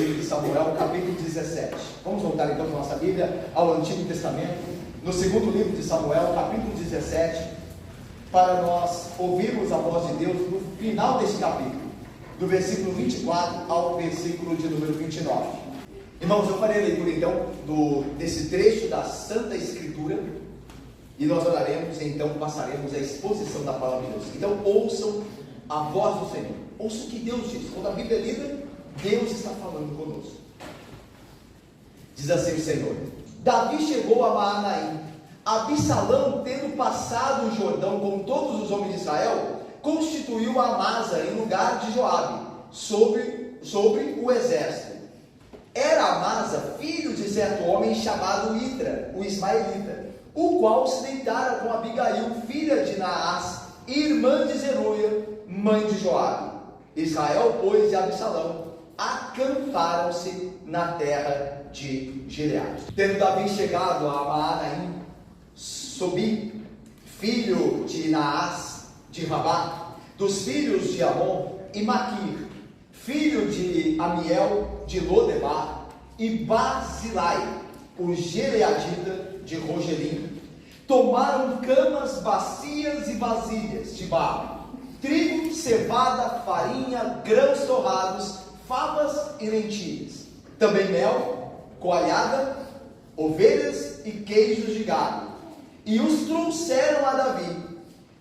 De Samuel, capítulo 17. Vamos voltar então para a nossa Bíblia ao Antigo Testamento, no segundo livro de Samuel, capítulo 17, para nós ouvirmos a voz de Deus no final deste capítulo, do versículo 24 ao versículo de número 29. Irmãos, eu farei a leitura então desse trecho da Santa Escritura e nós oraremos e então passaremos a exposição da palavra de Deus. Então ouçam a voz do Senhor, ouçam o que Deus diz. Quando a Bíblia é lida, Deus está falando conosco. Diz assim o Senhor: Davi chegou a Maanaim. Absalão, tendo passado o Jordão com todos os homens de Israel, constituiu Amasa em lugar de Joabe, sobre o exército. Era Amasa filho de certo homem chamado Itra, o ismaelita, o qual se deitara com Abigail, filha de Naás, irmã de Zeruia, mãe de Joabe. Israel, pois, e Absalão acamparam-se na terra de Gileade. Tendo Davi chegado a Maanaim, Sobi, filho de Naás, de Rabá, dos filhos de Amon, e Maquir, filho de Amiel, de Lodebar, e Barzilai, o Gileadita de Rogelim, tomaram camas, bacias e vasilhas de barro, trigo, cevada, farinha, grãos torrados, favas e lentilhas, também mel, coalhada, ovelhas e queijos de gado, e os trouxeram a Davi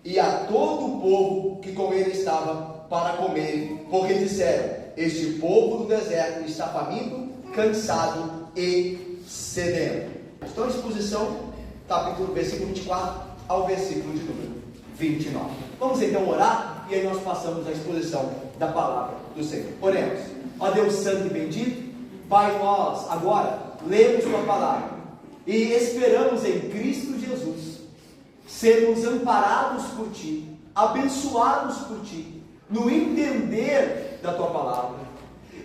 e a todo o povo que com ele estava para comerem, porque disseram: este povo do deserto está faminto, cansado e sedento. Então, a exposição, versículo 24 ao versículo de número 29. Vamos então orar e aí nós passamos a exposição da palavra do Senhor. Oremos. Ó Deus santo e bendito, Pai, nós agora lemos tua palavra e esperamos em Cristo Jesus sermos amparados por ti, abençoados por ti, no entender da tua palavra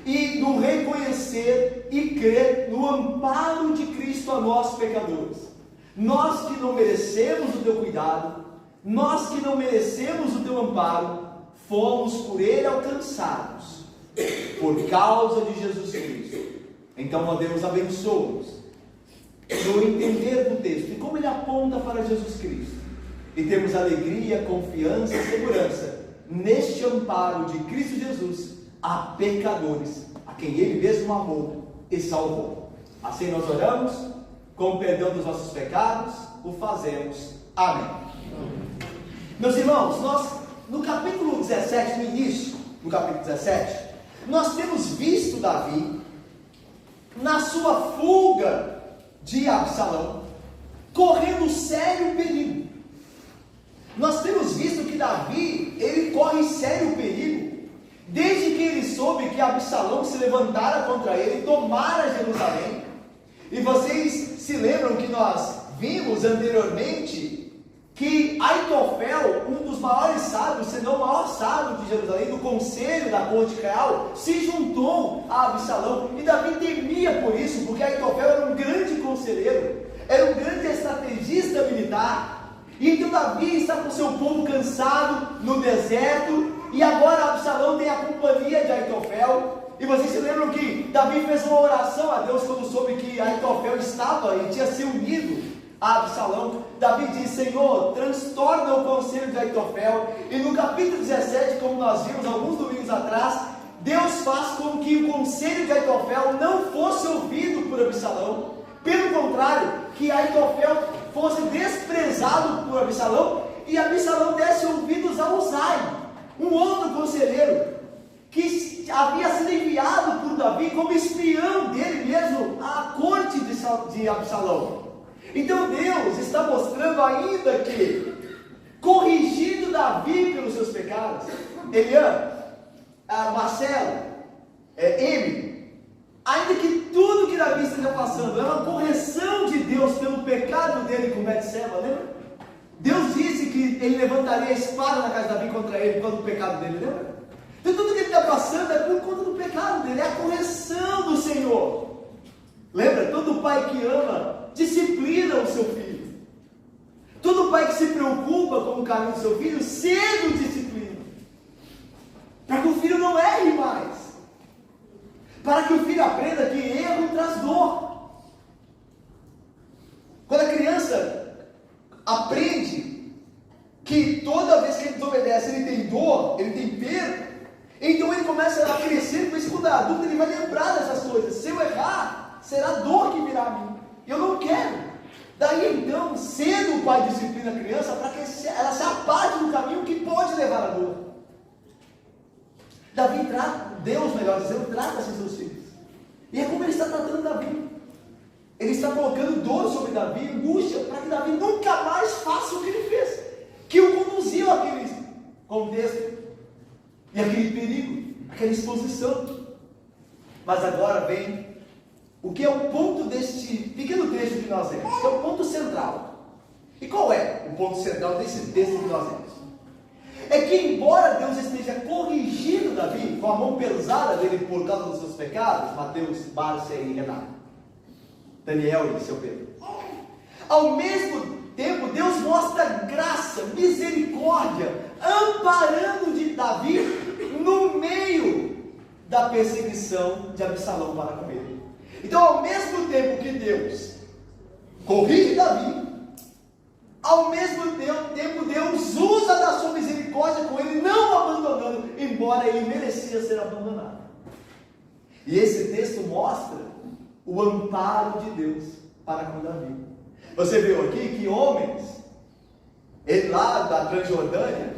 e no reconhecer e crer no amparo de Cristo a nós pecadores. Nós que não merecemos o teu cuidado, nós que não merecemos o teu amparo, fomos por ele alcançados por causa de Jesus Cristo. Então, ó Deus, abençoa-nos no entender do texto e como ele aponta para Jesus Cristo, e temos alegria, confiança e segurança neste amparo de Cristo Jesus a pecadores, a quem ele mesmo amou e salvou. Assim nós oramos, com o perdão dos nossos pecados, o fazemos. Amém. Meus irmãos, nós no capítulo 17, no início do capítulo 17, nós temos visto Davi na sua fuga de Absalão, correndo sério perigo. Nós temos visto que Davi, ele corre sério perigo, desde que ele soube que Absalão se levantara contra ele e tomara Jerusalém. E vocês se lembram que nós vimos anteriormente que Aitofel, um dos maiores sábios, se não o maior sábio de Jerusalém, do conselho da corte real, se juntou a Absalão, e Davi temia por isso, porque Aitofel era um grande conselheiro, era um grande estrategista militar, e então Davi está com seu povo cansado no deserto, e agora Absalão tem a companhia de Aitofel. E vocês se lembram que Davi fez uma oração a Deus quando soube que Aitofel estava e tinha se unido a Absalão. Davi diz: Senhor, transtorna o conselho de Aitofel. E no capítulo 17, como nós vimos alguns domingos atrás, Deus faz com que o conselho de Aitofel não fosse ouvido por Absalão. Pelo contrário, que Aitofel fosse desprezado por Absalão, e Absalão desse ouvidos a Uzai, um outro conselheiro que havia sido enviado por Davi como espião dele mesmo à corte de Absalão. Então Deus está mostrando ainda que, corrigindo Davi pelos seus pecados, Eliã, Marcelo, Emily, ainda que tudo que Davi esteja passando é uma correção de Deus pelo pecado dele com Betseba, lembra? Deus disse que ele levantaria a espada na casa de Davi contra ele por causa do pecado dele, lembra? Então tudo que ele está passando é por conta do pecado dele, é a correção do Senhor. Lembra? Todo pai que ama disciplina o seu filho. Todo pai que se preocupa com o caminho do seu filho, cedo disciplina, para que o filho não erre mais. para que o filho aprenda que erro traz dor. Quando a criança aprende que toda vez que ele desobedece, ele tem dor, ele tem perda, então ele começa a crescer com isso. Quando é adulto, ele vai lembrar dessas coisas. Se eu errar, será dor que virá a mim. Eu não quero. Daí então, cedo o pai disciplina a criança para que ela se aparte do caminho que pode levar à dor. Davi trata, Deus, melhor dizendo, trata assim seus filhos. E é como ele está tratando Davi. Ele está colocando dor sobre Davi, angústia, para que Davi nunca mais faça o que ele fez, que o conduziu àquele contexto e aquele perigo, aquela exposição. Mas agora vem o que é o ponto deste pequeno trecho que nós lemos, que é o ponto central. E qual é o ponto central desse texto que nós lemos? É que embora Deus esteja corrigindo Davi com a mão pesada dele por causa dos seus pecados, Mateus, Márcia e Renato, Daniel e seu Pedro, ao mesmo tempo Deus mostra graça, misericórdia, amparando de Davi no meio da perseguição de Absalão para com ele. Então, ao mesmo tempo que Deus corrige Davi, ao mesmo tempo Deus usa da sua misericórdia com ele, não abandonando, embora ele merecia ser abandonado. E esse texto mostra o amparo de Deus para com Davi. Você viu aqui que homens lá da Transjordânia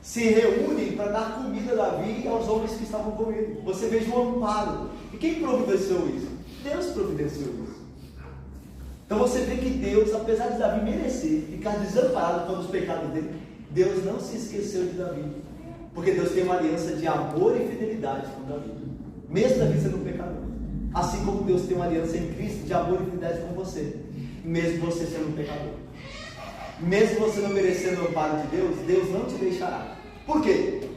se reúnem para dar comida a Davi e aos homens que estavam com ele. Você veja o amparo. E quem providenciou isso? Deus providenciou isso. Então você vê que Deus, apesar de Davi merecer ficar desamparado pelos pecados dele, Deus não se esqueceu de Davi, porque Deus tem uma aliança de amor e fidelidade com Davi, mesmo Davi sendo um pecador. Assim como Deus tem uma aliança em Cristo de amor e fidelidade com você, mesmo você sendo um pecador. Mesmo você não merecendo o amparo de Deus, Deus não te deixará. Por quê?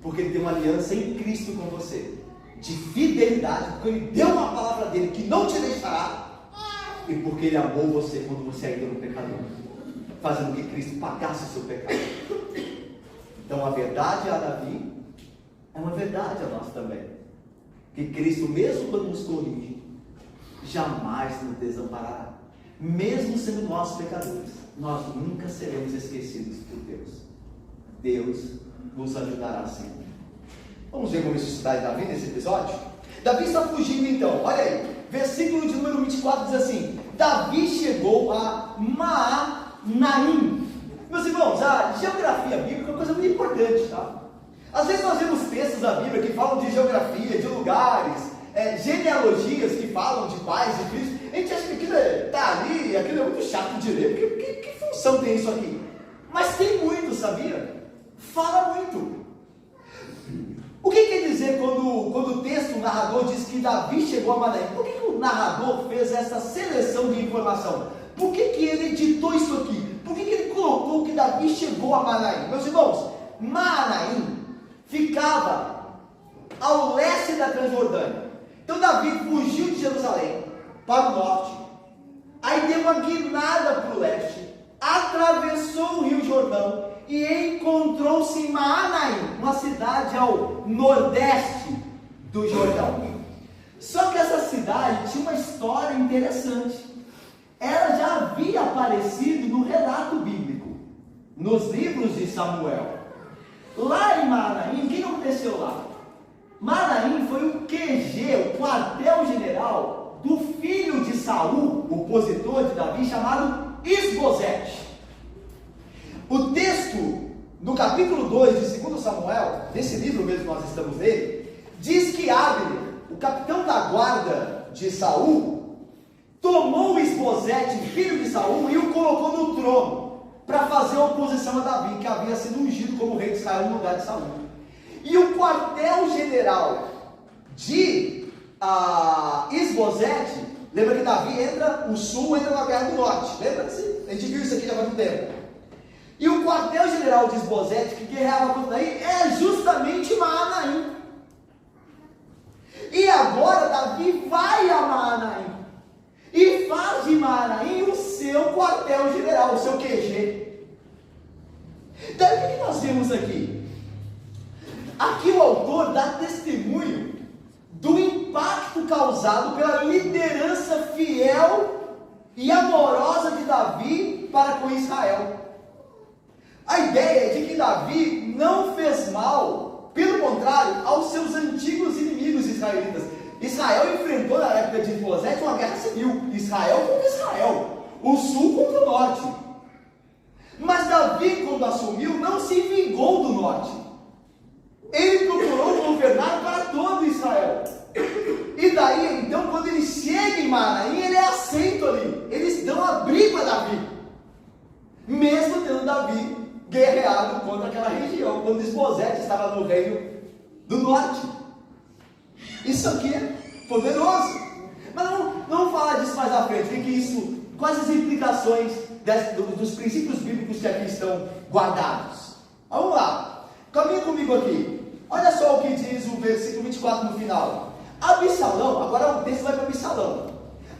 Porque Ele tem uma aliança em Cristo com você, de fidelidade, porque Ele deu uma palavra dele que não te deixará, e porque Ele amou você quando você ainda era um pecador, fazendo que Cristo pagasse o seu pecado. Então a verdade a Davi é uma verdade a nós também, que Cristo, mesmo quando nos corrige, jamais nos desamparará. Mesmo sendo nós pecadores, nós nunca seremos esquecidos por Deus. Deus nos ajudará sempre. Vamos ver como isso está em Davi nesse episódio? Davi está fugindo então, olha aí. Versículo de número 24 diz assim: Davi chegou a Maanaim. Meus irmãos, a geografia bíblica é uma coisa muito importante, tá? Às vezes nós vemos textos da Bíblia que falam de geografia, de lugares, genealogias que falam de pais e filhos. A gente acha que aquilo está ali, aquilo é muito chato de ler, porque que função tem isso aqui? Mas tem muito, sabia? Fala muito. O que quer dizer quando o texto, o narrador diz que Davi chegou a Maanaim? Por que o narrador fez essa seleção de informação? Por que ele editou isso aqui? Por que ele colocou que Davi chegou a Maanaim? Meus irmãos, Maanaim ficava ao leste da Transjordânia. Então Davi fugiu de Jerusalém para o norte, aí deu uma guinada para o leste, atravessou o Rio Jordão e encontrou-se em Maanaim, uma cidade ao nordeste do Jordão. Só que essa cidade tinha uma história interessante. Ela já havia aparecido no relato bíblico, nos livros de Samuel. Lá em Maanaim, o que aconteceu lá? Maanaim foi o QG, o quartel-general do filho de Saul, o opositor de Davi, chamado Isbosete. O texto, no capítulo 2 de 2 Samuel, nesse livro mesmo que nós estamos nele, diz que Abner, o capitão da guarda de Saul, tomou Isbosete, filho de Saul, e o colocou no trono, para fazer oposição a Davi, que havia sido ungido como rei de Israel no lugar de Saul. E o quartel-general de Isbosete, lembra que Davi entra, o sul entra na guerra do norte, lembra-se? A gente viu isso aqui já faz um tempo. E o quartel-general de Isbosete, que guerreava contra Davi, é justamente Maanaim. E agora Davi vai a Maanaim e faz de Maanaim o seu quartel-general, o seu QG. Daí o que nós vemos aqui? Aqui o autor dá testemunho do impacto impacto causado pela liderança fiel e amorosa de Davi para com Israel. A ideia é de que Davi não fez mal, pelo contrário, aos seus antigos inimigos israelitas. Israel enfrentou na época de Isboset uma guerra civil, Israel contra Israel, o sul contra o norte. Mas Davi, quando assumiu, não se vingou do norte. Ele procurou governar para todo Israel. E daí, então, quando ele chega em Manaim, ele é aceito ali. Eles dão abrigo a Davi, mesmo tendo Davi guerreado contra aquela região, quando Isboset estava no reino do norte. Isso aqui é poderoso. Mas não vamos falar disso mais à frente. O que é isso? Quais as implicações dos princípios bíblicos que aqui estão guardados? Vamos lá. Caminha comigo aqui. Olha só o que diz o versículo 24 no final. Absalão, agora o texto vai para Absalão.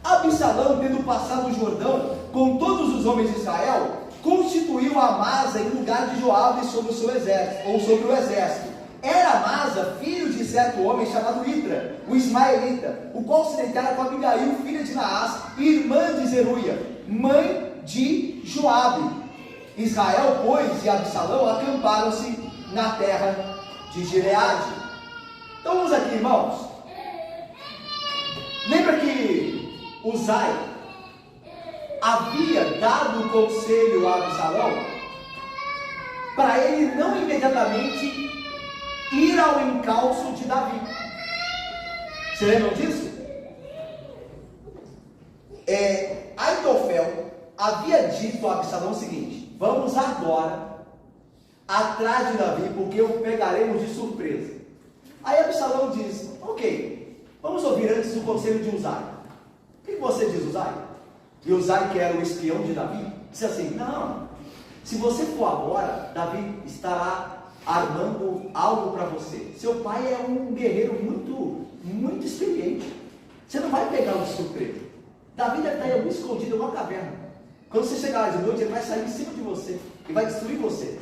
Absalão, tendo passado o Jordão com todos os homens de Israel, constituiu Amasa em lugar de Joabe sobre o seu exército, ou sobre o exército. Era Amasa filho de certo homem chamado Itra, o ismaelita, o qual se deitara com Abigail, filha de Naás, irmã de Zeruia, mãe de Joabe. Israel, pois, e Absalão acamparam-se na terra de Gileade. Então vamos aqui, irmãos. Lembra que Uzai havia dado o conselho a Absalão para ele não imediatamente ir ao encalço de Davi. Você lembram disso? Aitofel havia dito a Absalão o seguinte: vamos agora atrás de Davi, porque o pegaremos de surpresa. Aí Absalão diz: ok, vamos ouvir antes o conselho de Uzai. O que você diz, Uzai? E Uzai, que era o espião de Davi, disse assim: não, se você for agora, Davi estará armando algo para você. Seu pai é um guerreiro muito experiente. Você não vai pegá-lo de surpresa. Davi deve estar algum escondido em uma caverna. Quando você chegar lá de noite, ele vai sair em cima de você e vai destruir você.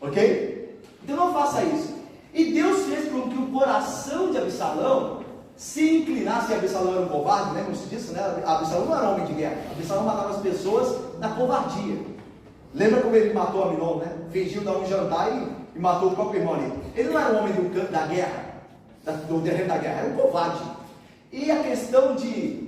Ok? Então não faça isso. E Deus fez com que o coração de Absalão se inclinasse. Absalão era um covarde, lembra-se disso, né? Absalão não era um homem de guerra. Absalão matava as pessoas na covardia. Lembra como ele matou Aminon, né? Fingiu dar um jantar e matou o próprio irmão ali. Ele não era um homem do campo da guerra, do terreno da guerra, era um covarde. E a questão de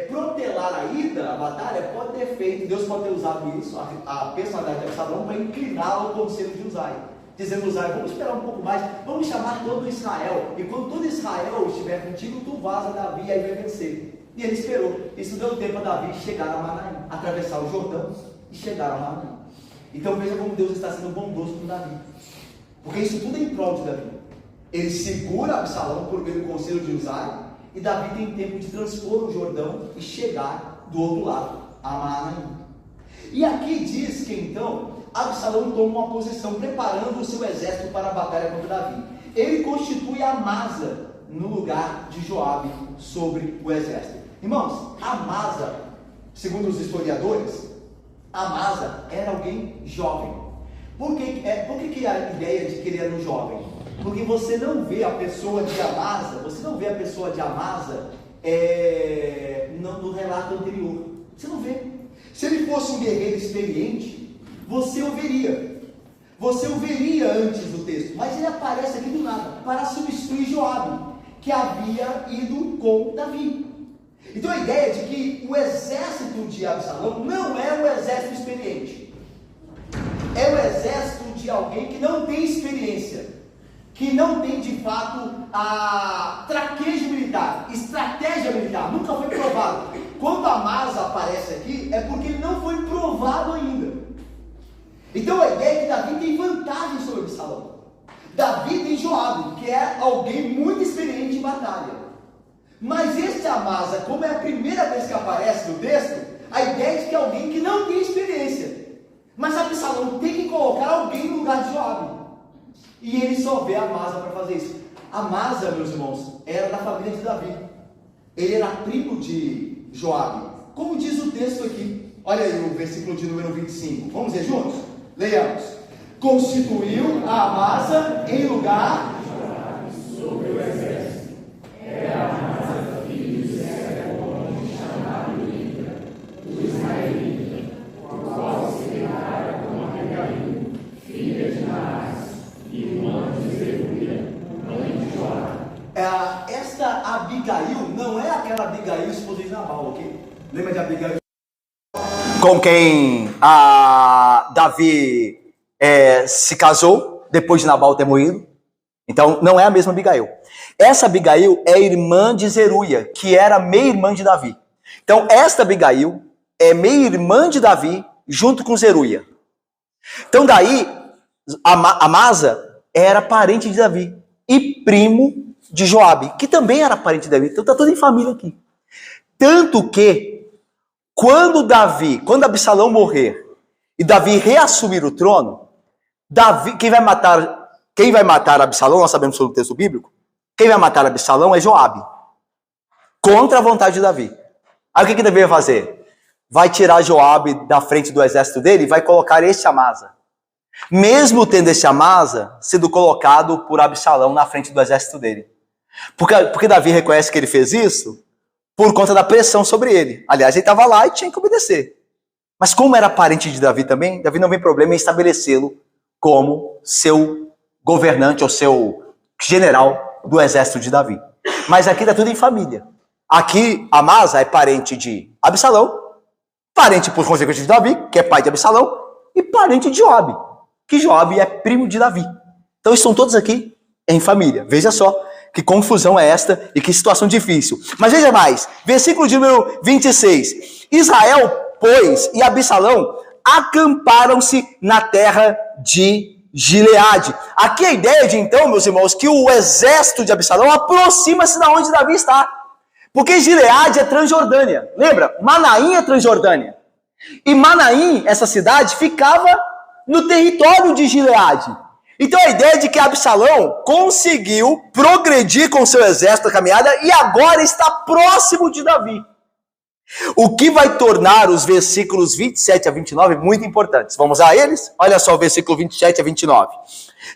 protelar a ida, a batalha, pode ter feito, Deus pode ter usado isso, a personalidade de Absalão, para inclinar ao conselho de Uzai, dizendo: Uzai, vamos esperar um pouco mais, vamos chamar todo Israel, e quando todo Israel estiver contigo, tu vaza Davi e aí vai vencer. E ele esperou. Isso deu tempo a Davi chegar a Manaim, atravessar o Jordão e chegar a Manaim. Então veja como Deus está sendo bondoso com Davi, porque isso tudo é em prol de Davi. Ele segura Absalão por meio do conselho de Uzai, e Davi tem tempo de transpor o Jordão e chegar do outro lado, a Manaim. E aqui diz que então Absalão toma uma posição, preparando o seu exército para a batalha contra Davi. Ele constitui Amasa no lugar de Joabe sobre o exército. Irmãos, Amasa, segundo os historiadores, Amasa era alguém jovem. Por que a ideia de que ele era um jovem? Porque você não vê a pessoa de Amasa, no relato anterior. Você não vê. Se ele fosse um guerreiro experiente, você o veria. Você o veria antes do texto, mas ele aparece aqui do nada, para substituir Joabe, que havia ido com Davi. Então a ideia é de que o exército de Absalão não é um exército experiente. É o exército de alguém que não tem experiência, que não tem de fato a traquejo militar, estratégia militar, nunca foi provado. Quando Amasa aparece aqui, é porque ele não foi provado ainda. Então a ideia é que Davi tem vantagem sobre Absalão. Davi tem Joabe, que é alguém muito experiente em batalha. Mas este Amasa, como é a primeira vez que aparece no texto, a ideia é de que é alguém que não tem experiência. Mas Absalão tem que colocar alguém no lugar de Joabe. E ele só vê Amasa para fazer isso. Amasa, meus irmãos, era da família de Davi. Ele era primo de Joabe. Como diz o texto aqui. Olha aí o versículo de número 25. Vamos ler juntos? Leiamos. Constituiu a Amasa em lugar sobre o exército. Era Amasa Abigail não é aquela Abigail esposa de Nabal, ok? Lembra de Abigail? Com quem Davi se casou depois de Nabal ter morrido. Então, não é a mesma Abigail. Essa Abigail é irmã de Zeruia, que era meia-irmã de Davi. Então, esta Abigail é meia-irmã de Davi, junto com Zeruia. Então, daí, Amasa era parente de Davi e primo de Joabe, que também era parente de Davi. Então, está tudo em família aqui. Tanto que, quando Absalão morrer e Davi reassumir o trono, quem vai matar Absalão, nós sabemos sobre o texto bíblico, quem vai matar Absalão é Joabe, contra a vontade de Davi. Aí o que Davi vai fazer? Vai tirar Joabe da frente do exército dele e vai colocar este Amasa. Mesmo tendo este Amasa sendo colocado por Absalão na frente do exército dele. Porque Davi reconhece que ele fez isso por conta da pressão sobre ele. Aliás, ele estava lá e tinha que obedecer. Mas como era parente de Davi também, Davi não vê problema em estabelecê-lo como seu governante ou seu general do exército de Davi. Mas aqui está tudo em família. Aqui, Amasa é parente de Absalão, parente por consequência de Davi, que é pai de Absalão, e parente de Joabe, que Joabe é primo de Davi. Então estão todos aqui em família. Veja só que confusão é esta e que situação difícil. Mas veja mais, versículo de número 26. Israel, pois, e Absalão acamparam-se na terra de Gileade. Aqui a ideia de, então, meus irmãos, que o exército de Absalão aproxima-se da onde Davi está. Porque Gileade é Transjordânia. Lembra? Manaim é Transjordânia. E Manaim, essa cidade, ficava no território de Gileade. Então a ideia de que Absalão conseguiu progredir com seu exército a caminhada e agora está próximo de Davi. O que vai tornar os versículos 27 a 29 muito importantes. Vamos a eles? Olha só o versículo 27 a 29.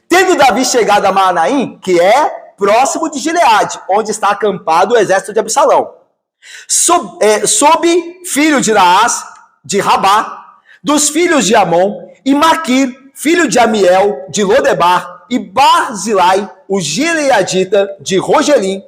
Tendo Davi chegado a Manaim, que é próximo de Gileade, onde está acampado o exército de Absalão. Sob filho de Naás, de Rabá, dos filhos de Amon, e Maquir, filho de Amiel, de Lodebar, e Barzilai, o gileadita, de Rogelim,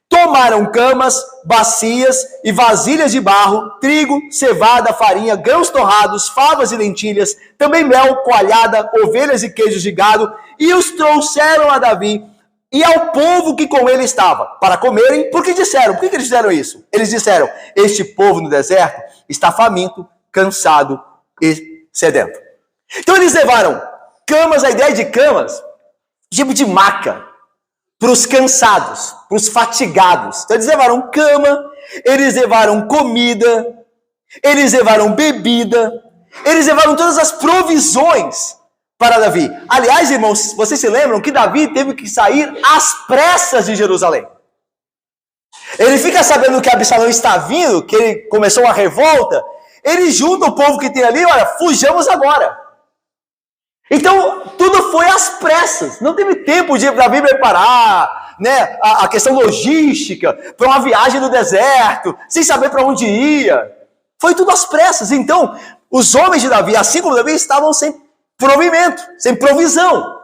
tomaram camas, bacias e vasilhas de barro, trigo, cevada, farinha, grãos torrados, favas e lentilhas, também mel, coalhada, ovelhas e queijos de gado, e os trouxeram a Davi e ao povo que com ele estava, para comerem, porque disseram, por que eles fizeram isso? Eles disseram, este povo no deserto está faminto, cansado e sedento. Então eles levaram camas, a ideia de camas, tipo de maca, para os cansados, para os fatigados. Então eles levaram cama, eles levaram comida, eles levaram bebida, eles levaram todas as provisões para Davi. Aliás, irmãos, vocês se lembram que Davi teve que sair às pressas de Jerusalém. Ele fica sabendo que Absalão está vindo, que ele começou uma revolta, ele junta o povo que tem ali, olha, fujamos agora. Então, tudo foi às pressas. Não teve tempo de Davi preparar, né, a questão logística para uma viagem no deserto, sem saber para onde ia. Foi tudo às pressas. Então, os homens de Davi, assim como Davi, estavam sem provimento, sem provisão.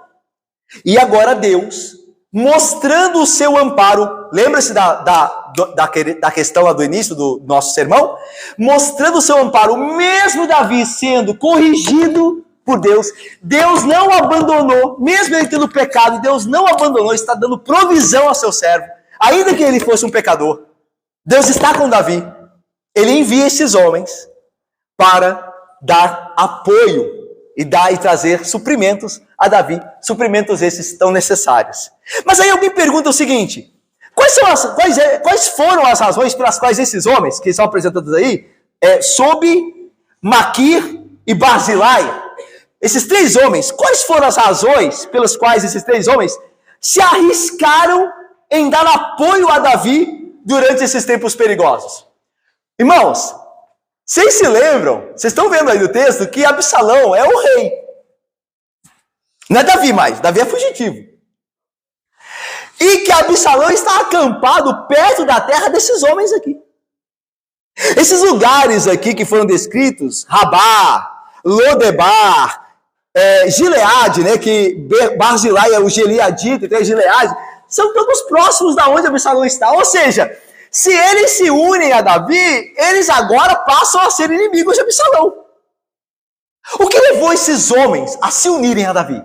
E agora Deus, mostrando o seu amparo, lembra-se da questão lá do início do nosso sermão? Mostrando o seu amparo, mesmo Davi sendo corrigido por Deus, Deus não abandonou, mesmo ele tendo pecado, Deus não abandonou, está dando provisão ao seu servo, ainda que ele fosse um pecador. Deus está com Davi, ele envia esses homens para dar apoio e trazer suprimentos a Davi, suprimentos esses tão necessários. Mas aí alguém pergunta o seguinte, quais foram as razões pelas quais esses homens, que são apresentados aí, sob Maquir e Barzilai, esses três homens, quais foram as razões pelas quais esses três homens se arriscaram em dar apoio a Davi durante esses tempos perigosos? Irmãos, vocês se lembram, vocês estão vendo aí no texto que Absalão é o rei. Não é Davi mais, Davi é fugitivo. E que Absalão está acampado perto da terra desses homens aqui. Esses lugares aqui que foram descritos, Rabá, Lodebar, Gileade, né, que Barzilai é o Gileadita, então é Gileade, são todos próximos da onde Absalão está. Ou seja, Se eles se unem a Davi, eles agora passam a ser inimigos de Absalão. O que levou esses homens a se unirem a Davi?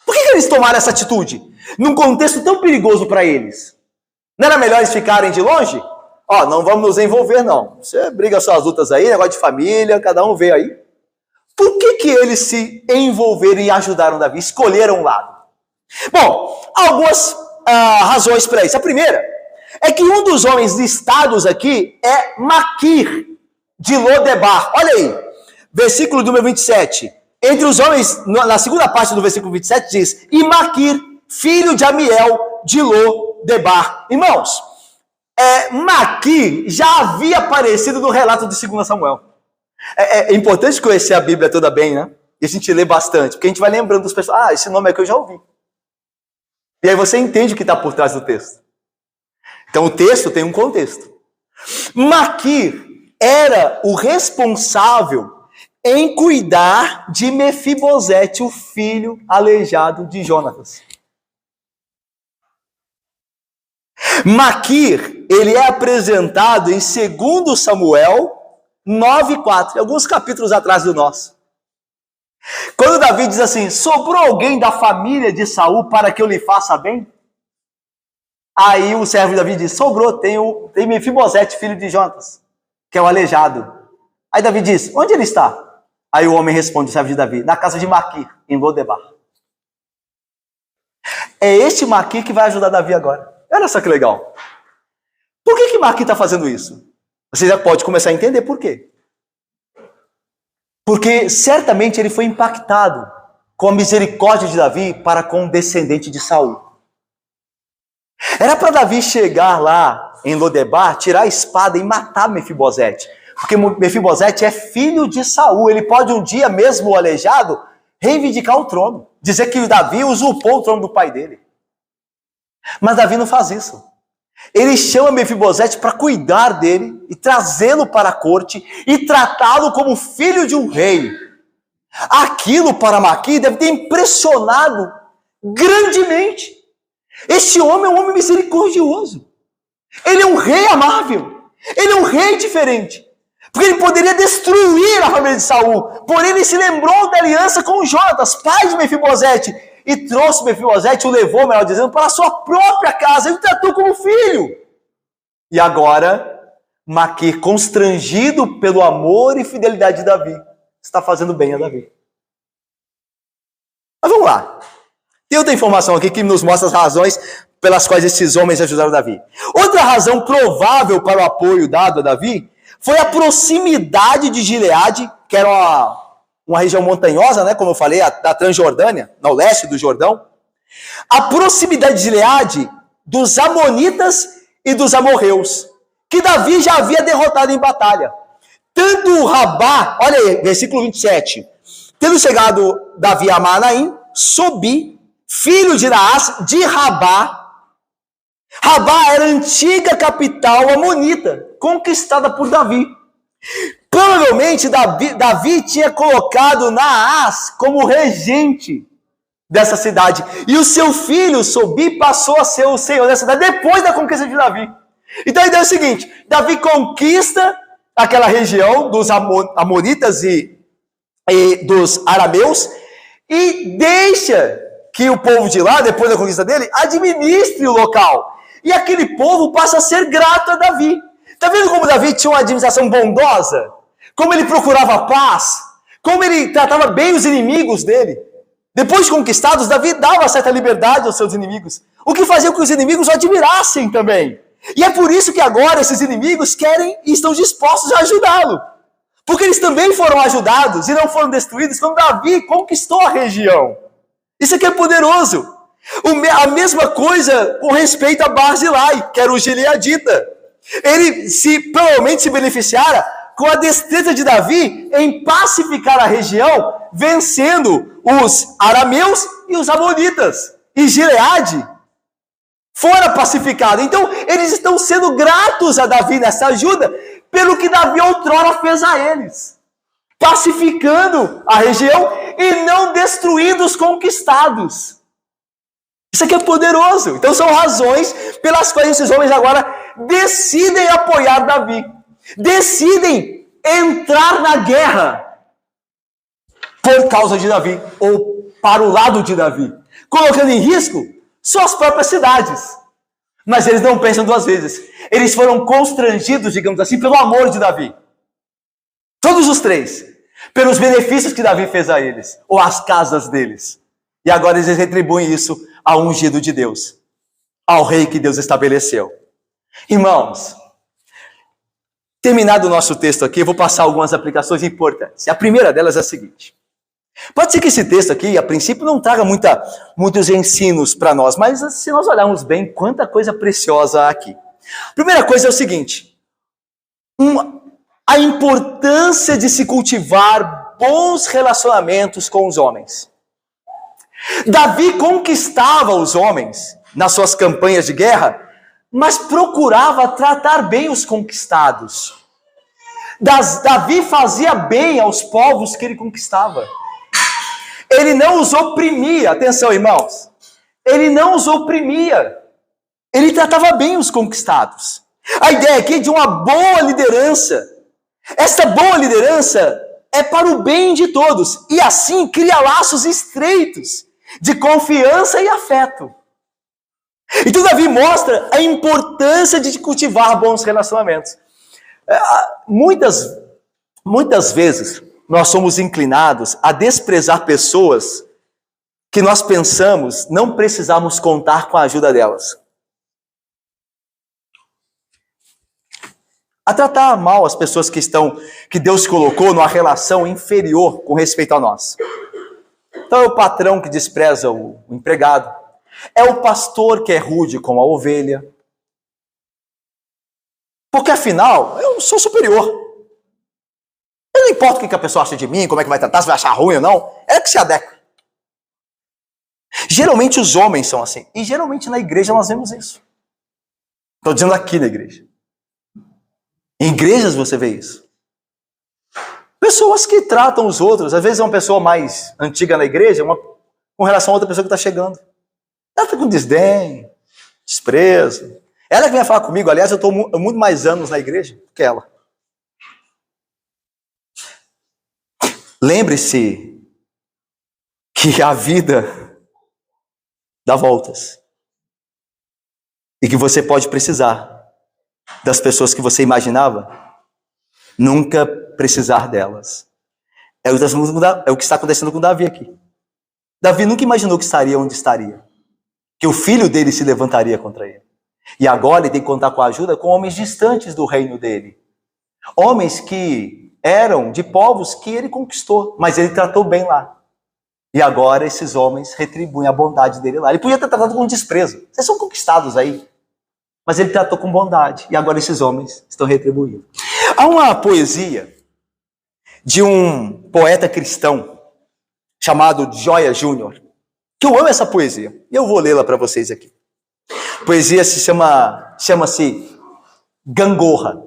Por que eles tomaram essa atitude? Num contexto tão perigoso para eles. Não era melhor eles ficarem de longe? Ó, não vamos nos envolver, não. Você briga suas lutas aí, negócio de família, cada um vê aí. Por que eles se envolveram e ajudaram Davi? Escolheram um lado. Bom, algumas razões para isso. A primeira é que um dos homens listados aqui é Maquir, de Lodebar. Olha aí, versículo número 27. Entre os homens, na segunda parte do versículo 27, diz: e Maquir, filho de Amiel, de Lodebar. Irmãos, Maquir já havia aparecido no relato de 2 Samuel. É importante conhecer a Bíblia toda bem, né? E a gente lê bastante, porque a gente vai lembrando dos pessoas. Esse nome aqui eu já ouvi. E aí você entende o que está por trás do texto. Então o texto tem um contexto. Maquir era o responsável em cuidar de Mefibosete, o filho aleijado de Jonatas. Maquir, ele é apresentado em 2 Samuel 9:4, alguns capítulos atrás do nosso. Quando Davi diz assim: sobrou alguém da família de Saul para que eu lhe faça bem? Aí o servo de Davi diz: sobrou, tem Mefibosete, filho de Jonatas, que é o aleijado. Aí Davi diz: onde ele está? Aí o homem responde, o servo de Davi: na casa de Maquir, em Lodebar. É este Maquir que vai ajudar Davi agora. Olha só que legal. Por que Maquir está fazendo isso? Você já pode começar a entender por quê. Porque certamente ele foi impactado com a misericórdia de Davi para com o descendente de Saul. Era para Davi chegar lá em Lodebar, tirar a espada e matar Mefibosete. Porque Mefibosete é filho de Saul. Ele pode um dia, mesmo aleijado, reivindicar o trono. Dizer que Davi usurpou o trono do pai dele. Mas Davi não faz isso. Ele chama Mefibosete para cuidar dele e trazê-lo para a corte e tratá-lo como filho de um rei. Aquilo para Maquir deve ter impressionado grandemente. Este homem é um homem misericordioso. Ele é um rei amável. Ele é um rei diferente. Porque ele poderia destruir a família de Saul. Porém, ele se lembrou da aliança com Jonatas, pai de Mefibosete. E trouxe Mefibosete, o levou, melhor dizendo, para a sua própria casa. Ele o tratou como filho. E agora, Maquir, constrangido pelo amor e fidelidade de Davi, está fazendo bem a Davi. Mas vamos lá. Tem outra informação aqui que nos mostra as razões pelas quais esses homens ajudaram Davi. Outra razão provável para o apoio dado a Davi foi a proximidade de Gileade, que era uma região montanhosa, né, como eu falei, da Transjordânia, no leste do Jordão. A proximidade de Gileade dos amonitas e dos amorreus, que Davi já havia derrotado em batalha. Tanto Rabá, olha aí, versículo 27, tendo chegado Davi a Manaim, Sobi, filho de Naás, de Rabá. Rabá era a antiga capital amonita, conquistada por Davi. Provavelmente Davi tinha colocado Naás como regente dessa cidade. E o seu filho, Sobi, passou a ser o senhor dessa cidade depois da conquista de Davi. Então a ideia é o seguinte: Davi conquista aquela região dos amonitas e dos arameus e deixa que o povo de lá, depois da conquista dele, administre o local. E aquele povo passa a ser grato a Davi. Está vendo como Davi tinha uma administração bondosa? Como ele procurava paz? Como ele tratava bem os inimigos dele? Depois de conquistados, Davi dava certa liberdade aos seus inimigos. O que fazia com que os inimigos o admirassem também. E é por isso que agora esses inimigos querem e estão dispostos a ajudá-lo. Porque eles também foram ajudados e não foram destruídos quando Davi conquistou a região. Isso aqui é poderoso. A mesma coisa com respeito a Barzilai, que era o gileadita. Ele provavelmente se beneficiara com a destreza de Davi em pacificar a região, vencendo os arameus e os amonitas. E Gileade fora pacificado. Então, eles estão sendo gratos a Davi nessa ajuda, pelo que Davi outrora fez a eles. Pacificando a região e não destruindo os conquistados. Isso aqui é poderoso. Então são razões pelas quais esses homens agora decidem apoiar Davi, decidem entrar na guerra por causa de Davi, ou para o lado de Davi, colocando em risco suas próprias cidades. Mas eles não pensam duas vezes. Eles foram constrangidos, digamos assim, pelo amor de Davi. Todos os três. Pelos benefícios que Davi fez a eles, ou às casas deles. E agora eles retribuem isso ao ungido de Deus, ao rei que Deus estabeleceu. Irmãos, terminado o nosso texto aqui, eu vou passar algumas aplicações importantes. A primeira delas é a seguinte. Pode ser que esse texto aqui, a princípio, não traga muitos ensinos para nós, mas se nós olharmos bem, quanta coisa preciosa há aqui. A primeira coisa é o seguinte, a importância de se cultivar bons relacionamentos com os homens. Davi conquistava os homens nas suas campanhas de guerra, mas procurava tratar bem os conquistados. Davi fazia bem aos povos que ele conquistava. Ele não os oprimia, atenção irmãos, ele não os oprimia, ele tratava bem os conquistados. A ideia aqui é de uma boa liderança. Essa boa liderança é para o bem de todos, e assim cria laços estreitos de confiança e afeto. Então Davi mostra a importância de cultivar bons relacionamentos. Muitas vezes nós somos inclinados a desprezar pessoas que nós pensamos não precisamos contar com a ajuda delas. A tratar mal as pessoas que Deus colocou numa relação inferior com respeito a nós. Então é o patrão que despreza o empregado, é o pastor que é rude com a ovelha. Porque afinal, eu sou superior. Não importa o que a pessoa acha de mim, como é que vai tratar, se vai achar ruim ou não, é que se adequa. Geralmente os homens são assim, e geralmente na igreja nós vemos isso. Estou dizendo aqui na igreja. Em igrejas você vê isso. Pessoas que tratam os outros, às vezes é uma pessoa mais antiga na igreja, com relação a outra pessoa que está chegando. Ela está com desdém, desprezo. Ela que vem falar comigo, aliás, eu estou muito mais anos na igreja do que ela. Lembre-se que a vida dá voltas. E que você pode precisar das pessoas que você imaginava, nunca precisar delas. É o que está acontecendo com Davi aqui. Davi nunca imaginou que estaria onde estaria. Que o filho dele se levantaria contra ele. E agora ele tem que contar com a ajuda com homens distantes do reino dele. Homens que eram de povos que ele conquistou, mas ele tratou bem lá. E agora esses homens retribuem a bondade dele lá. Ele podia ter tratado com desprezo. Vocês são conquistados aí. Mas ele tratou com bondade. E agora esses homens estão retribuindo. Há uma poesia de um poeta cristão chamado Joia Júnior, que eu amo essa poesia. E eu vou lê-la para vocês aqui. A poesia chama-se Gangorra.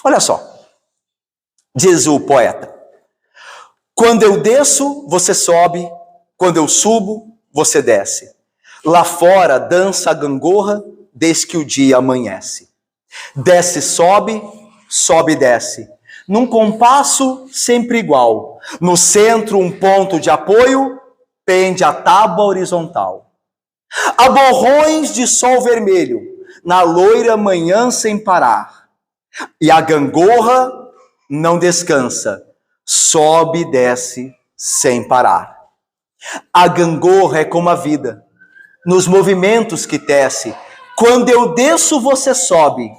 Olha só. Diz o poeta: quando eu desço, você sobe. Quando eu subo, você desce. Lá fora dança a gangorra desde que o dia amanhece. Desce, sobe, sobe, desce. Num compasso sempre igual. No centro um ponto de apoio, pende a tábua horizontal. Há borrões de sol vermelho, na loira manhã sem parar. E a gangorra não descansa, sobe e desce sem parar. A gangorra é como a vida, nos movimentos que tece. Quando eu desço, você sobe.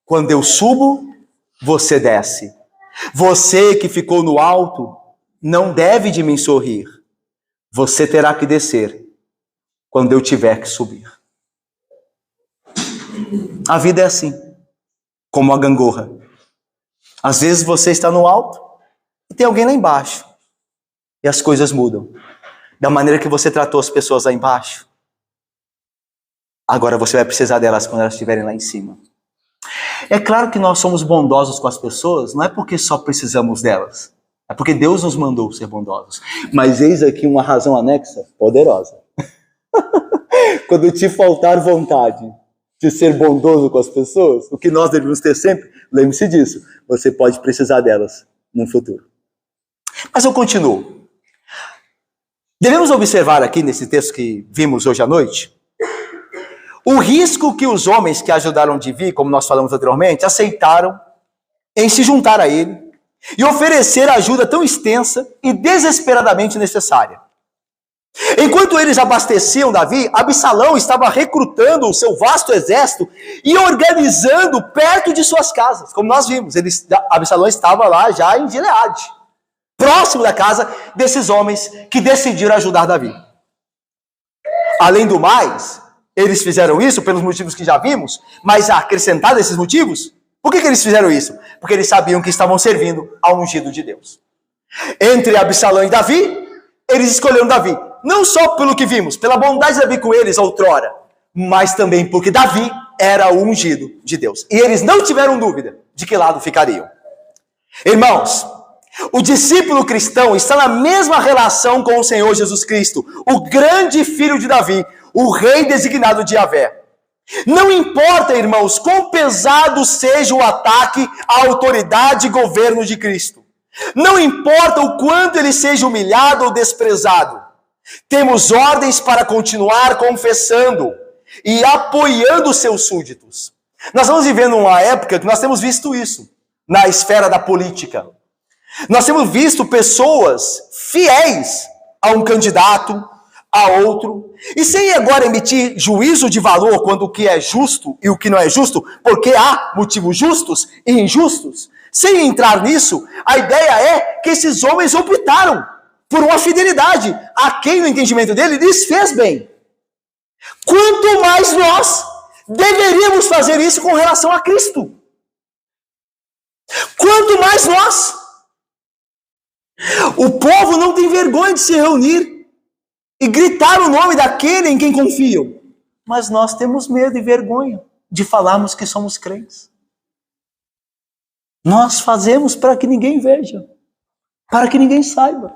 Quando eu subo, você desce. Você que ficou no alto, não deve de mim sorrir. Você terá que descer quando eu tiver que subir. A vida é assim, como a gangorra. Às vezes você está no alto e tem alguém lá embaixo. E as coisas mudam. Da maneira que você tratou as pessoas lá embaixo, agora você vai precisar delas quando elas estiverem lá em cima. É claro que nós somos bondosos com as pessoas, não é porque só precisamos delas. É porque Deus nos mandou ser bondosos. Mas eis aqui uma razão anexa poderosa. Quando te faltar vontade, de ser bondoso com as pessoas, o que nós devemos ter sempre, lembre-se disso, você pode precisar delas no futuro. Mas eu continuo. Devemos observar aqui nesse texto que vimos hoje à noite, o risco que os homens que ajudaram Davi, como nós falamos anteriormente, aceitaram em se juntar a ele e oferecer a ajuda tão extensa e desesperadamente necessária. Enquanto eles abasteciam Davi, Absalão estava recrutando o seu vasto exército e organizando perto de suas casas. Como nós vimos, Absalão estava lá já em Gileade, próximo da casa desses homens que decidiram ajudar Davi. Além do mais, eles fizeram isso pelos motivos que já vimos, mas acrescentado esses motivos, por que eles fizeram isso? Porque eles sabiam que estavam servindo ao ungido de Deus. Entre Absalão e Davi, eles escolheram Davi. Não só pelo que vimos, pela bondade de Davi com eles outrora, mas também porque Davi era o ungido de Deus. E eles não tiveram dúvida de que lado ficariam. Irmãos, o discípulo cristão está na mesma relação com o Senhor Jesus Cristo, o grande filho de Davi, o rei designado de Yahvé. Não importa, irmãos, quão pesado seja o ataque à autoridade e governo de Cristo. Não importa o quanto ele seja humilhado ou desprezado. Temos ordens para continuar confessando e apoiando os seus súditos. Nós estamos vivendo uma época que nós temos visto isso na esfera da política. Nós temos visto pessoas fiéis a um candidato, a outro, e sem agora emitir juízo de valor quando o que é justo e o que não é justo, porque há motivos justos e injustos. Sem entrar nisso, a ideia é que esses homens optaram por uma fidelidade a quem, no entendimento dele, lhes fez bem. Quanto mais nós deveríamos fazer isso com relação a Cristo. Quanto mais nós. O povo não tem vergonha de se reunir e gritar o nome daquele em quem confiam. Mas nós temos medo e vergonha de falarmos que somos crentes. Nós fazemos para que ninguém veja, para que ninguém saiba.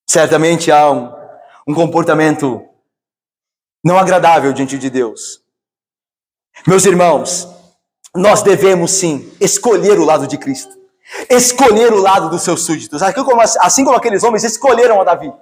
Certamente há um comportamento não agradável diante de Deus. Meus irmãos, nós devemos sim escolher o lado de Cristo, escolher o lado dos seus súditos, assim como aqueles homens escolheram a Davi.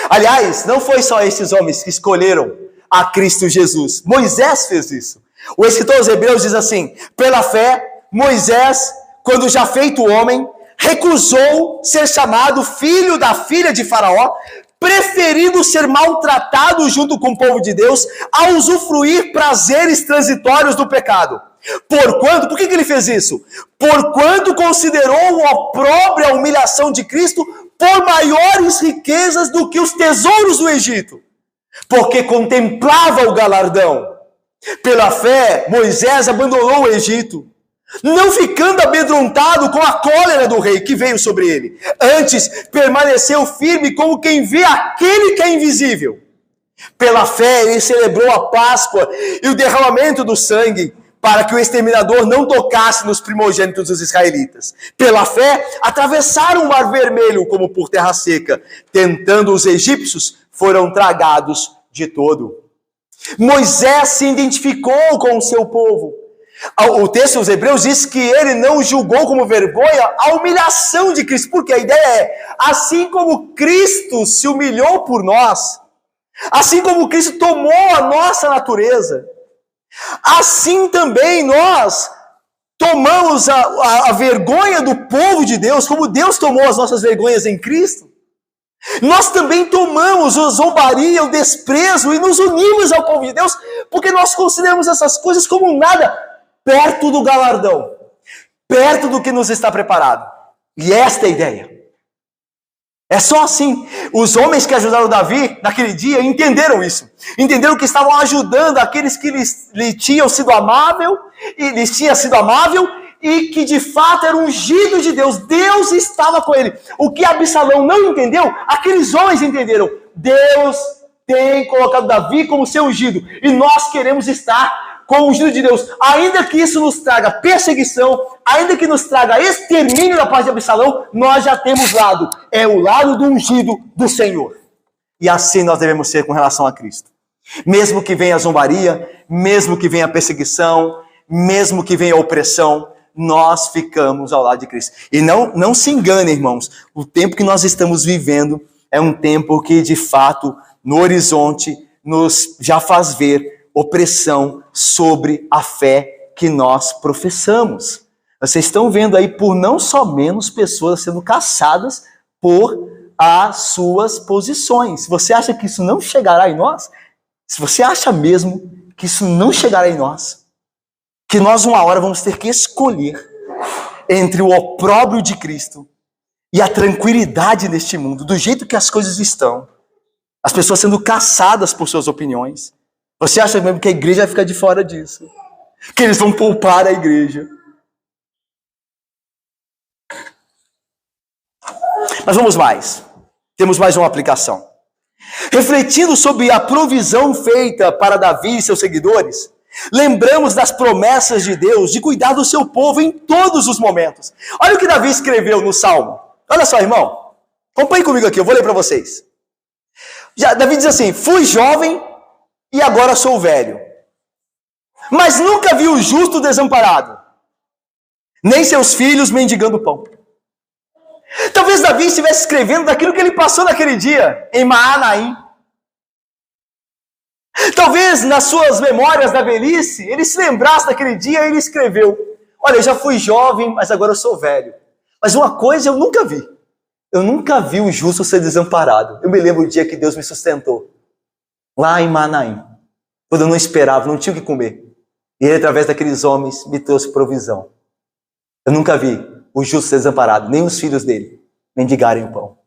Aliás, não foi só esses homens que escolheram a Cristo Jesus. Moisés fez isso. O escritor aos Hebreus diz assim: pela fé, Moisés, quando já feito homem, recusou ser chamado filho da filha de Faraó, preferindo ser maltratado junto com o povo de Deus, a usufruir prazeres transitórios do pecado. Por que ele fez isso? Porquanto considerou a própria humilhação de Cristo por maiores riquezas do que os tesouros do Egito, porque contemplava o galardão. Pela fé, Moisés abandonou o Egito, não ficando amedrontado com a cólera do rei que veio sobre ele. Antes, permaneceu firme como quem vê aquele que é invisível. Pela fé, ele celebrou a Páscoa e o derramamento do sangue, para que o exterminador não tocasse nos primogênitos dos israelitas. Pela fé, atravessaram o Mar Vermelho como por terra seca, tentando os egípcios, foram tragados de todo. Moisés se identificou com o seu povo. O texto dos Hebreus diz que ele não julgou como vergonha a humilhação de Cristo, porque a ideia é, assim como Cristo se humilhou por nós, assim como Cristo tomou a nossa natureza, assim também nós tomamos a vergonha do povo de Deus, como Deus tomou as nossas vergonhas em Cristo. Nós também tomamos a zombaria, o desprezo e nos unimos ao povo de Deus, porque nós consideramos essas coisas como nada perto do galardão, perto do que nos está preparado. E esta é a ideia. É só assim. Os homens que ajudaram Davi naquele dia entenderam isso. Entenderam que estavam ajudando aqueles que lhe tinham sido amável, e que de fato era ungido de Deus. Deus estava com ele. O que Absalão não entendeu, aqueles homens entenderam. Deus tem colocado Davi como seu ungido, e nós queremos estar com o ungido de Deus, ainda que isso nos traga perseguição, ainda que nos traga extermínio da parte de Absalão, nós já temos lado, é o lado do ungido do Senhor. E assim nós devemos ser com relação a Cristo. Mesmo que venha a zombaria, mesmo que venha a perseguição, mesmo que venha a opressão, nós ficamos ao lado de Cristo. E não se enganem, irmãos, o tempo que nós estamos vivendo é um tempo que, de fato, no horizonte, nos já faz ver opressão sobre a fé que nós professamos. Vocês estão vendo aí por não só menos pessoas sendo caçadas por as suas posições. Você acha que isso não chegará em nós? Se você acha mesmo que isso não chegará em nós, que nós uma hora vamos ter que escolher entre o opróbrio de Cristo e a tranquilidade neste mundo, do jeito que as coisas estão, as pessoas sendo caçadas por suas opiniões. Você acha mesmo que a igreja vai ficar de fora disso? Que eles vão poupar a igreja? Mas vamos mais. Temos mais uma aplicação. Refletindo sobre a provisão feita para Davi e seus seguidores, lembramos das promessas de Deus de cuidar do seu povo em todos os momentos. Olha o que Davi escreveu no Salmo. Olha só, irmão. Acompanhe comigo aqui, eu vou ler para vocês. Davi diz assim: fui jovem e agora sou velho, mas nunca vi o justo desamparado, nem seus filhos mendigando pão. Talvez Davi estivesse escrevendo daquilo que ele passou naquele dia, em Maanaim. Talvez nas suas memórias da velhice, ele se lembrasse daquele dia e ele escreveu: olha, eu já fui jovem, mas agora eu sou velho. Mas uma coisa eu nunca vi. Eu nunca vi o justo ser desamparado. Eu me lembro do dia que Deus me sustentou, lá em Maanaim, quando eu não esperava, não tinha o que comer. E ele, através daqueles homens, me trouxe provisão. Eu nunca vi o justo ser desamparado, nem os filhos dele mendigarem o pão.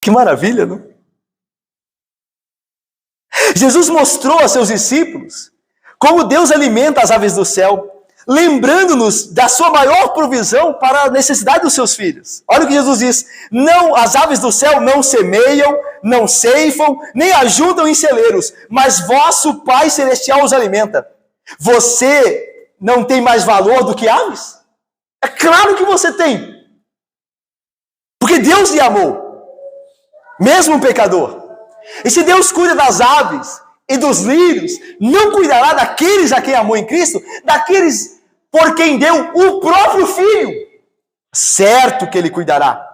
Que maravilha, não? Jesus mostrou a seus discípulos como Deus alimenta as aves do céu, lembrando-nos da sua maior provisão para a necessidade dos seus filhos. Olha o que Jesus diz: não, as aves do céu não semeiam, não ceifam, nem ajuntam em celeiros, mas vosso Pai Celestial os alimenta. Você não tem mais valor do que aves? É claro que você tem. Porque Deus lhe amou, mesmo um pecador. E se Deus cuida das aves e dos lírios, não cuidará daqueles a quem amou em Cristo, daqueles por quem deu o próprio Filho? Certo que Ele cuidará.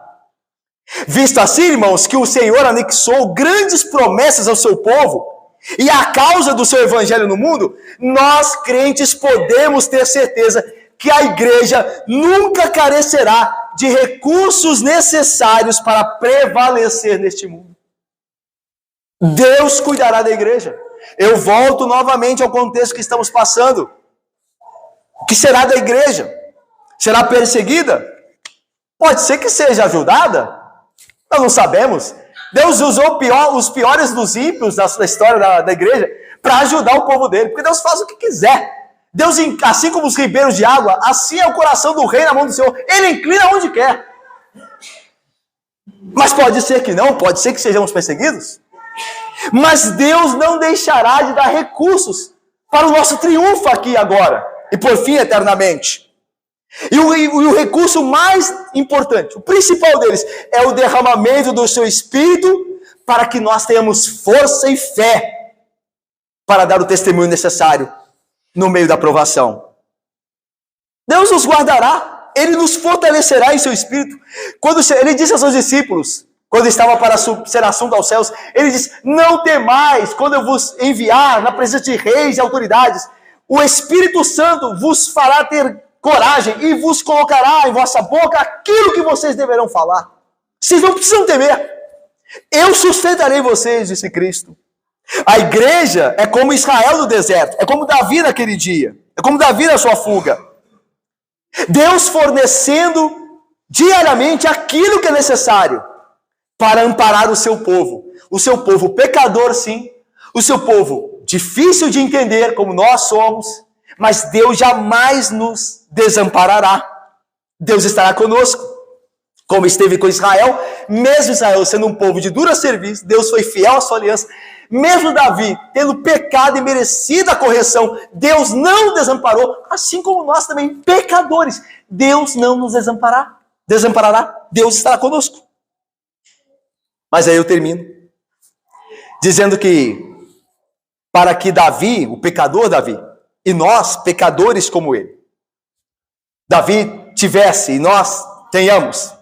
Visto assim, irmãos, que o Senhor anexou grandes promessas ao seu povo, e a causa do seu evangelho no mundo, nós crentes podemos ter certeza que a igreja nunca carecerá de recursos necessários para prevalecer neste mundo. Deus cuidará da igreja. Eu volto novamente ao contexto que estamos passando. O que será da igreja? Será perseguida? Pode ser que seja ajudada? Nós não sabemos. Deus usou os piores dos ímpios da história da igreja para ajudar o povo dele, porque Deus faz o que quiser. Deus, assim como os ribeiros de água, assim é o coração do rei na mão do Senhor. Ele inclina onde quer. Mas pode ser que não, pode ser que sejamos perseguidos. Mas Deus não deixará de dar recursos para o nosso triunfo aqui agora e por fim eternamente. E o recurso mais importante, o principal deles, é o derramamento do seu Espírito para que nós tenhamos força e fé para dar o testemunho necessário no meio da provação. Deus nos guardará, Ele nos fortalecerá em seu Espírito. Quando Ele disse aos seus discípulos, quando estava para ser assunto aos céus, Ele disse: não temais, quando eu vos enviar na presença de reis e autoridades, o Espírito Santo vos fará ter coragem e vos colocará em vossa boca aquilo que vocês deverão falar. Vocês não precisam temer. Eu sustentarei vocês, disse Cristo. A igreja é como Israel no deserto, é como Davi naquele dia, é como Davi na sua fuga. Deus fornecendo diariamente aquilo que é necessário para amparar o seu povo pecador, sim, o seu povo difícil de entender, como nós somos, mas Deus jamais nos desamparará. Deus estará conosco, como esteve com Israel, mesmo Israel sendo um povo de dura serviço, Deus foi fiel à sua aliança. Mesmo Davi tendo pecado e merecido a correção, Deus não o desamparou, assim como nós também, pecadores. Deus não nos desamparará, Deus estará conosco. Mas aí eu termino dizendo que para que Davi, o pecador Davi, e nós, pecadores como ele, Davi tivesse e nós tenhamos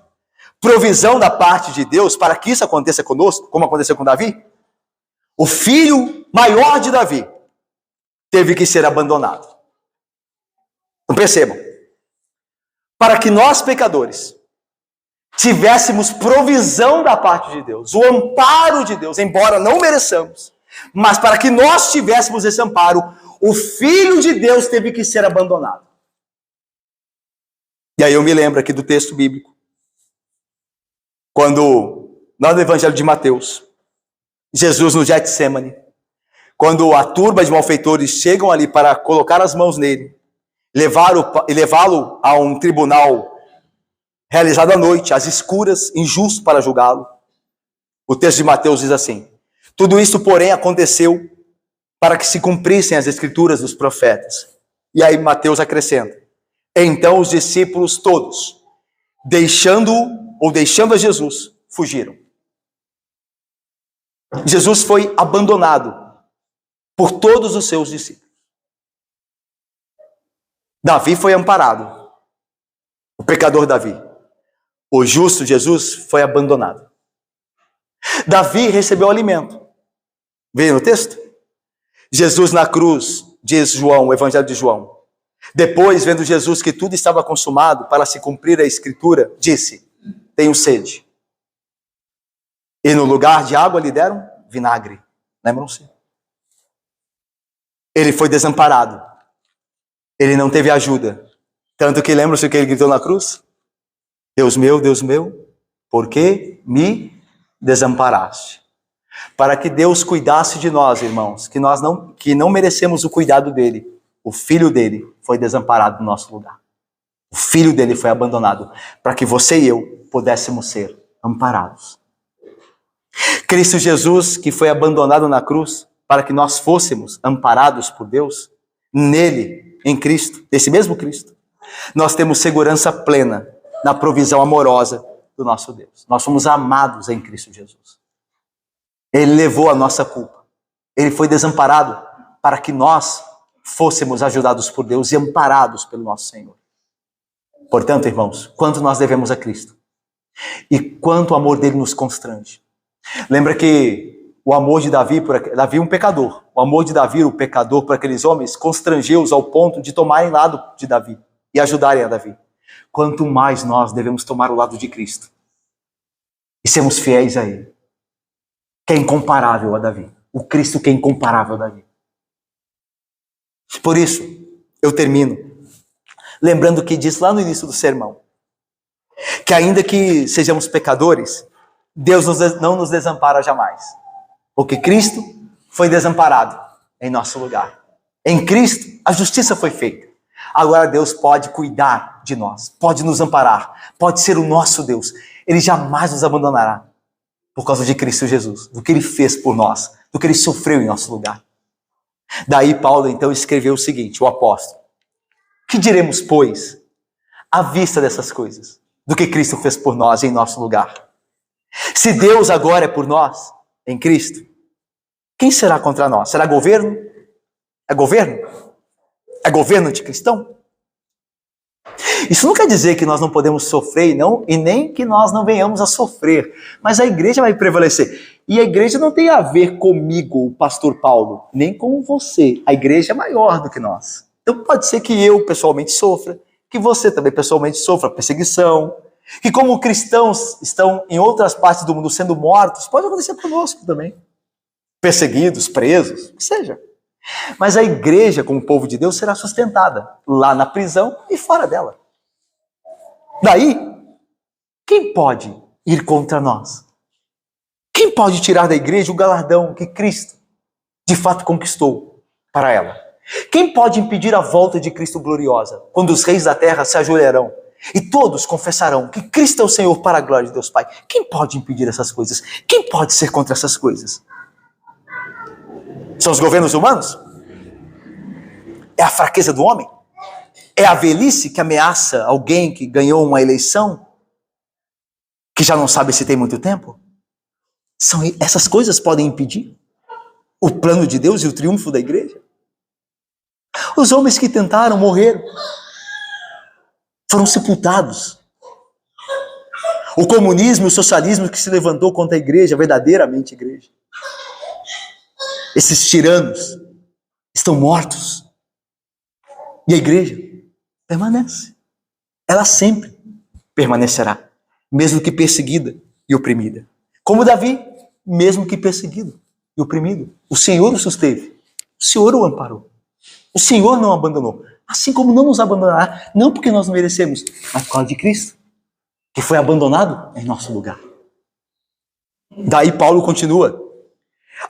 provisão da parte de Deus para que isso aconteça conosco, como aconteceu com Davi. O filho maior de Davi teve que ser abandonado. Então percebam, para que nós pecadores tivéssemos provisão da parte de Deus, o amparo de Deus, embora não mereçamos, mas para que nós tivéssemos esse amparo, o Filho de Deus teve que ser abandonado. E aí eu me lembro aqui do texto bíblico, quando, lá no Evangelho de Mateus, Jesus no Getsemane, quando a turba de malfeitores chegam ali para colocar as mãos nele, levá-lo a um tribunal realizado à noite, às escuras, injusto para julgá-lo. O texto de Mateus diz assim: tudo isso, porém, aconteceu para que se cumprissem as escrituras dos profetas. E aí Mateus acrescenta: então os discípulos todos, deixando a Jesus, fugiram. Jesus foi abandonado por todos os seus discípulos. Davi foi amparado, o pecador Davi. O justo Jesus foi abandonado. Davi recebeu alimento. Veio no texto? Jesus na cruz, diz João, o Evangelho de João. Depois, vendo Jesus que tudo estava consumado para se cumprir a Escritura, disse: tenho sede. E no lugar de água lhe deram vinagre. Lembram-se? Ele foi desamparado. Ele não teve ajuda. Tanto que lembram-se o que ele gritou na cruz? Deus meu, por que me desamparaste? Para que Deus cuidasse de nós, irmãos, que não merecemos o cuidado dele. O filho dele foi desamparado no nosso lugar. O filho dele foi abandonado para que você e eu pudéssemos ser amparados. Cristo Jesus, que foi abandonado na cruz para que nós fôssemos amparados por Deus, nele, em Cristo, desse mesmo Cristo, nós temos segurança plena na provisão amorosa do nosso Deus. Nós somos amados em Cristo Jesus. Ele levou a nossa culpa. Ele foi desamparado para que nós fôssemos ajudados por Deus e amparados pelo nosso Senhor. Portanto, irmãos, quanto nós devemos a Cristo e quanto o amor dele nos constrange. Lembra que o amor de Davi um pecador, o amor de Davi, o pecador, por aqueles homens, constrangeu-os ao ponto de tomarem lado de Davi e ajudarem a Davi. Quanto mais nós devemos tomar o lado de Cristo e sermos fiéis a Ele, que é incomparável a Davi. O Cristo que é incomparável a Davi. Por isso, eu termino lembrando que diz lá no início do sermão, que ainda que sejamos pecadores, Deus não nos desampara jamais. Porque Cristo foi desamparado em nosso lugar. Em Cristo, a justiça foi feita. Agora Deus pode cuidar de nós, pode nos amparar, pode ser o nosso Deus. Ele jamais nos abandonará por causa de Cristo Jesus, do que Ele fez por nós, do que Ele sofreu em nosso lugar. Daí Paulo então escreveu o seguinte, o apóstolo: que diremos, pois, à vista dessas coisas, do que Cristo fez por nós em nosso lugar? Se Deus agora é por nós, em Cristo, quem será contra nós? Será governo? É governo? É governo anticristão? Isso não quer dizer que nós não podemos sofrer e nem que nós não venhamos a sofrer. Mas a igreja vai prevalecer. E a igreja não tem a ver comigo, o pastor Paulo, nem com você. A igreja é maior do que nós. Então pode ser que eu pessoalmente sofra, que você também pessoalmente sofra perseguição, que como cristãos estão em outras partes do mundo sendo mortos, pode acontecer conosco também. Perseguidos, presos, o que seja. Mas a igreja, como povo de Deus, será sustentada lá na prisão e fora dela. Daí, quem pode ir contra nós? Quem pode tirar da igreja o galardão que Cristo de fato conquistou para ela? Quem pode impedir a volta de Cristo gloriosa, quando os reis da terra se ajoelharão e todos confessarão que Cristo é o Senhor para a glória de Deus Pai? Quem pode impedir essas coisas? Quem pode ser contra essas coisas? São os governos humanos? É a fraqueza do homem? É a velhice que ameaça alguém que ganhou uma eleição, que já não sabe se tem muito tempo? Essas coisas podem impedir? o plano de Deus e o triunfo da igreja? Os homens que tentaram morreram, foram sepultados. O comunismo e o socialismo que se levantou contra a igreja, verdadeiramente igreja. Esses tiranos estão mortos. E a igreja permanece. Ela sempre permanecerá, mesmo que perseguida e oprimida. Como Davi, mesmo que perseguido e oprimido, o Senhor o susteve, o Senhor o amparou, o Senhor não o abandonou, assim como não nos abandonará, não porque nós não merecemos, mas por causa de Cristo, que foi abandonado em nosso lugar. Daí Paulo continua: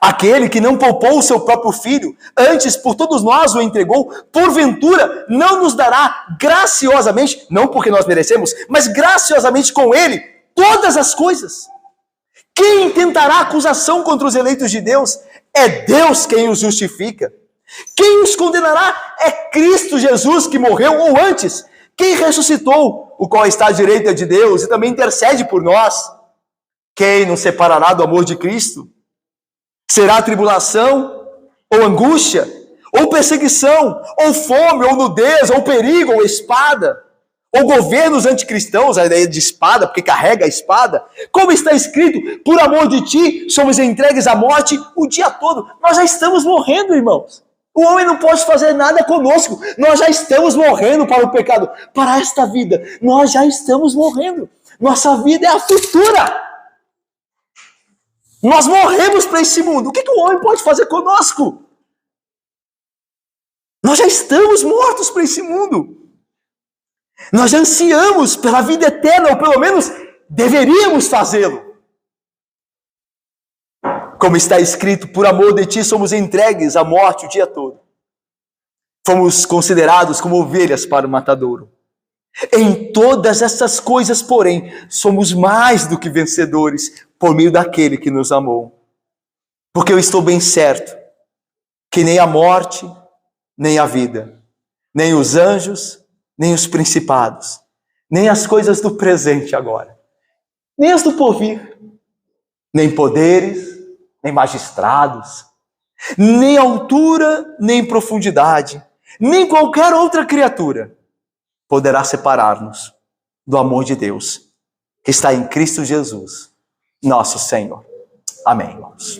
aquele que não poupou o seu próprio filho, antes por todos nós o entregou, porventura não nos dará graciosamente, não porque nós merecemos, mas graciosamente com ele, todas as coisas. Quem tentará acusação contra os eleitos de Deus? É Deus quem os justifica. Quem os condenará? É Cristo Jesus que morreu, ou antes, quem ressuscitou, o qual está à direita de Deus e também intercede por nós. Quem nos separará do amor de Cristo? Será tribulação, ou angústia, ou perseguição, ou fome, ou nudez, ou perigo, ou espada, ou governos anticristãos, a ideia de espada, porque carrega a espada. Como está escrito, por amor de ti, somos entregues à morte o dia todo. Nós já estamos morrendo, irmãos. O homem não pode fazer nada conosco. Nós já estamos morrendo para o pecado, para esta vida. Nós já estamos morrendo. Nossa vida é a futura. Nós morremos para esse mundo. O que o homem pode fazer conosco? Nós já estamos mortos para esse mundo. Nós ansiamos pela vida eterna, ou pelo menos deveríamos fazê-lo. Como está escrito, por amor de ti somos entregues à morte o dia todo. Fomos considerados como ovelhas para o matadouro. Em todas essas coisas, porém, somos mais do que vencedores por meio daquele que nos amou. Porque eu estou bem certo que nem a morte, nem a vida, nem os anjos, nem os principados, nem as coisas do presente agora, nem as do porvir, nem poderes, nem magistrados, nem altura, nem profundidade, nem qualquer outra criatura poderá separar-nos do amor de Deus que está em Cristo Jesus, nosso Senhor. Amém, irmãos.